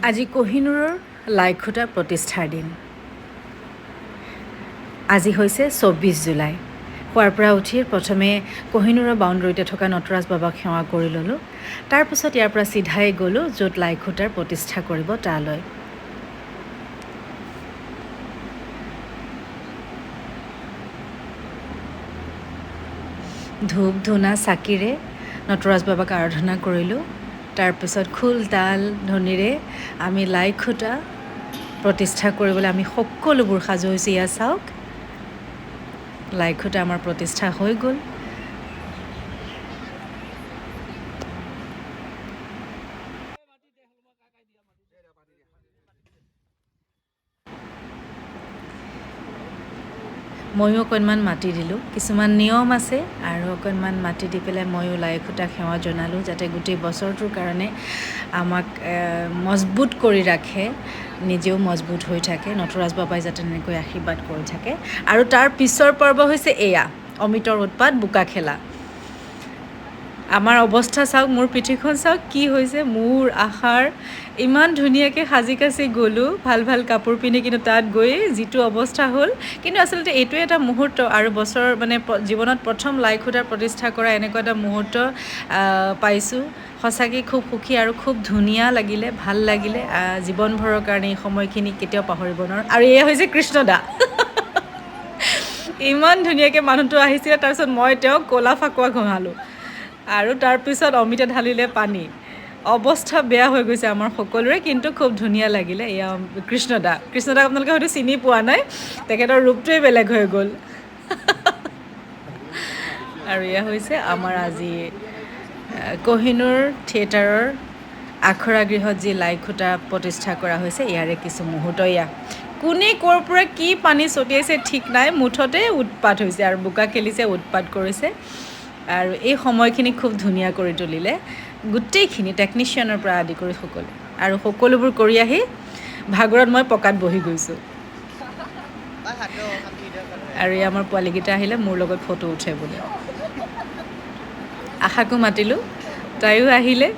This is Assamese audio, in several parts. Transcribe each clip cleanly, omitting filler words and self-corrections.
আজি কহিনুৰৰ লাইখুটা প্ৰতিষ্ঠাৰ দিন। আজি হৈছে 24 জুলাই। শুৱাৰ পৰা উঠি প্ৰথমে কহিনুৰৰ বাউণ্ডেৰীতে থকা নটৰাজ বাবাক সেৱা কৰি ল'লোঁ। তাৰপিছত ইয়াৰ পৰা চিধাই গ'লোঁ য'ত লাইখুটাৰ প্ৰতিষ্ঠা কৰিব তালৈ। ধূপ ধূনা চাকিৰে নটৰাজ বাবাক আৰাধনা কৰিলোঁ। তাৰপিছত খোল তাল ধ্বনিৰে আমি লাইখুটা প্ৰতিষ্ঠা কৰিবলৈ আমি সকলোবোৰ সাজু হৈছোঁ। এয়া চাওক, লাইখুটা আমাৰ প্ৰতিষ্ঠা হৈ গ'ল। ময়ো অকণমান মাটি দিলোঁ। কিছুমান নিয়ম আছে আৰু অকণমান মাটি দি পেলাই ময়ো লাইখুটাক সেৱা জনালোঁ, যাতে গোটেই বছৰটোৰ কাৰণে আমাক মজবুত কৰি ৰাখে, নিজেও মজবুত হৈ থাকে, নটৰাজ বাবাই যাতে এনেকৈ আশীৰ্বাদ কৰি থাকে। আৰু তাৰ পিছৰ পৰ্ব হৈছে এয়া অমিতৰ উৎপাত, বোকা খেলা। আমাৰ অৱস্থা চাওক, মোৰ পিঠিখন চাওক কি হৈছে, মোৰ আশাৰ ইমান ধুনীয়াকৈ সাজি কাচি গ'লোঁ, ভাল ভাল কাপোৰ পিন্ধি, কিন্তু তাত গৈ যিটো অৱস্থা হ'ল। কিন্তু আচলতে এইটোৱে এটা মুহূৰ্ত, আৰু বছৰ মানে জীৱনত প্ৰথম লাইখুটাৰ প্ৰতিষ্ঠা কৰা এনেকুৱা এটা মুহূৰ্ত পাইছোঁ। সঁচাকৈ খুব সুখী আৰু খুব ধুনীয়া লাগিলে, ভাল লাগিলে। জীৱনভৰৰ কাৰণে এই সময়খিনি কেতিয়াও পাহৰিব নোৱাৰোঁ। আৰু এয়া হৈছে কৃষ্ণদা। ইমান ধুনীয়াকৈ মানুহটো আহিছিলে, তাৰপিছত মই তেওঁক ক'লা ফাকুৱা ঘঁহালোঁ আৰু তাৰপিছত অমিতা ঢালিলে পানী। অৱস্থা বেয়া হৈ গৈছে আমাৰ সকলোৰে, কিন্তু খুব ধুনীয়া লাগিলে। এয়া কৃষ্ণদাক আপোনালোকে হয়তো চিনি পোৱা নাই, তেখেতৰ ৰূপটোৱে বেলেগ হৈ গ'ল। আৰু এয়া হৈছে আমাৰ আজি কহিনুৰ থিয়েটাৰৰ আখৰা গৃহত যি লাইখুটা প্ৰতিষ্ঠা কৰা হৈছে, ইয়াৰে কিছু মুহূৰ্ত। এয়া কোনে ক'ৰ পৰা কি পানী ছটিয়াইছে ঠিক নাই, মুঠতে উৎপাত হৈছে আৰু বোকা খেলিছে, উৎপাত কৰিছে। আৰু এই সময়খিনি খুব ধুনীয়া কৰি তুলিলে গোটেইখিনি, টেকনিচিয়ানৰ পৰা আদি কৰি সকলো। আৰু সকলোবোৰ কৰি আহি ভাগৰত মই পকাত বহি গৈছোঁ। আৰু এই আমাৰ পোৱালীকেইটা আহিলে মোৰ লগত ফটো উঠে বোলে। আশাকো মাতিলোঁ, তাইও আহিলে।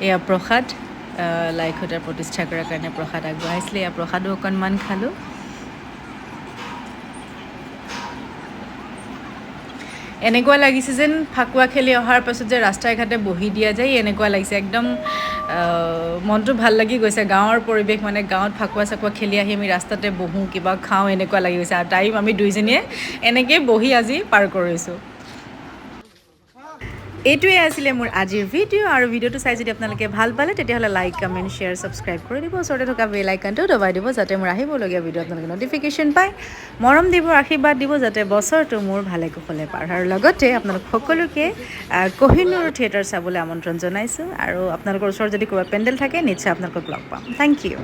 এয়া প্ৰসাদ, লাইখুটাৰ প্ৰতিষ্ঠা কৰাৰ কাৰণে প্ৰসাদ আগবঢ়াইছিলে। এয়া প্ৰসাদো অকণমান খালোঁ। এনেকুৱা লাগিছে যেন ফাকুৱা খেলি অহাৰ পাছত যে ৰাস্তাই ঘাটে বহি দিয়া যায়, এনেকুৱা লাগিছে। একদম মনটো ভাল লাগি গৈছে। গাঁৱৰ পৰিৱেশ, মানে গাঁৱত ফাকুৱা চাকুৱা খেলি আহি আমি ৰাস্তাতে বহোঁ, কিবা খাওঁ, এনেকুৱা লাগি গৈছে। আৰু আমি দুইজনীয়ে এনেকৈয়ে বহি আজি পাৰ কৰিছোঁ। এইটোৱে আছিলে মোৰ আজিৰ ভিডিঅ'। আৰু ভিডিঅ'টো চাই যদি আপোনালোকে ভাল পালে, তেতিয়াহ'লে লাইক, কমেণ্ট, শ্বেয়াৰ, ছাবস্ক্ৰাইব কৰি দিব। ওচৰতে থকা বেল আইকনটো দবাই দিব, যাতে মোৰ আহিবলগীয়া ভিডিঅ' আপোনালোকে ন'টিফিকেশ্যন পায়। মৰম দিব, আশীৰ্বাদ দিব, যাতে বছৰটো মোৰ ভালে কুশলে পাৰ হয়। আৰু লগতে আপোনালোক সকলোকে কহিনুৰ থিয়েটাৰ চাবলৈ আমন্ত্ৰণ জনাইছোঁ। আৰু আপোনালোকৰ ওচৰত যদি ক'ৰবাত পেণ্ডেল থাকে, নিশ্চয় আপোনালোকক লগ পাম। Thank U.